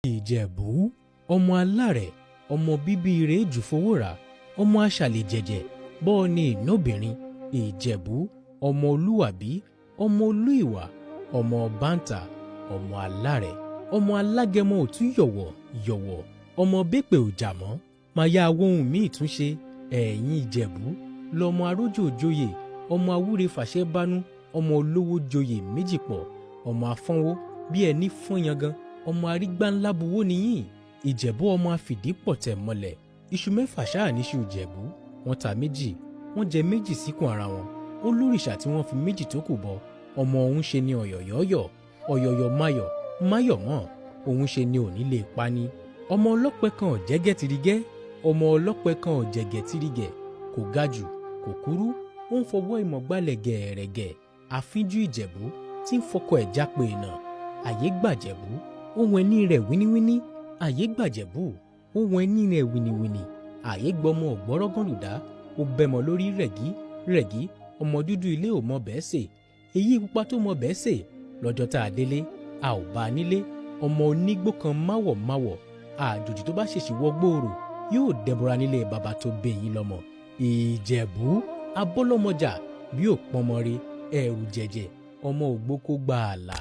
Ìjẹ̀bú, ọmọ alárẹ̀, ọmọ bíbí rẹ̀ jù fowó rà, ọmọ aṣàlẹ̀ jẹ̀jẹ̀, bọ́ọ̀ ni ìnóbìnrin. Ìjẹ̀bú, ọmọ olúwàbí, ọmọ olú ìwà, ọmọ bántà, ọmọ alárẹ̀, ọmọ alágẹmọ òtún yọ̀wọ̀ yọ̀wọ̀, ọmọ bẹ́pẹ̀ òjàmọ́, máa yá awóhun míì tún ṣe. Ẹ̀yin Ìjẹ̀bú lọmọ arójò joyè, ọmọ awúre fàṣẹ bánú, ọmọ olówó joyè méjì pọ̀, ọmọ afọ́nwó bí ẹni fọ́n yangan, ọmọ arígbá ńlá buwó nìyín. Ìjẹ̀bú ọmọ afìdípọ̀tẹ̀ mọ́lẹ̀, iṣu mẹ́fà ṣáà níṣu Ìjẹ̀bú, wọ́n ta méjì, wọ́n jẹ méjì síkùn ara wọn, ó lórìṣà tí wọ́n fi méjì tó kù bọ. Ọmọ òun ṣe ni ọ̀yọ̀yọ̀yọ̀, ọ̀yọ̀yọ̀ mayọ̀, máyọ̀ mọ́, òun ṣe ni òní lè pani. Ọmọ ọlọ́pẹ kan ọ̀jẹ́gẹ́ tirigẹ́, ọmọ ọlọ́pẹ kan ọ̀jẹ̀gẹ́ tirigẹ̀, kò ga jù, kò kúrú, ó ń fọwọ́ ìmọ̀ gbálẹ̀ gẹ̀ẹ́rẹ̀gẹ̀. Àfínjú Ìjẹ̀bú tí ń fọkọ ẹ̀ jápé iná. Àyè gbàjẹ̀bú, ohun ẹní rẹ̀ wíníwíní. Àyè gbàjẹ̀bú, ohun ẹní rẹ̀ wíníwíní. Àyè gbọmọ ọ̀gbọ́rọ́gànlùdá, ó bẹ́mọ lórí rẹ̀gí rẹ̀gí. Ọmọ dúdú ilé ò mọ bẹ́ẹ̀ sè, èyí pupa tó mọ bẹ́ẹ̀ sè. Lọ́jọ́ tá a délé, a ò bá a nílé. Ọmọ onígbó kan máwọ̀ máwọ̀, àjòjì tó bá ṣèṣì wọ gbòòrò yóò dẹbọra nílé bàbá tó bí yín lọ́mọ. Ìjẹ̀bú, abọ́lọ́mọjà bí ò pọnmọ re, ẹ̀rù jẹ̀jẹ̀, ọmọ ògbókó gbààlà.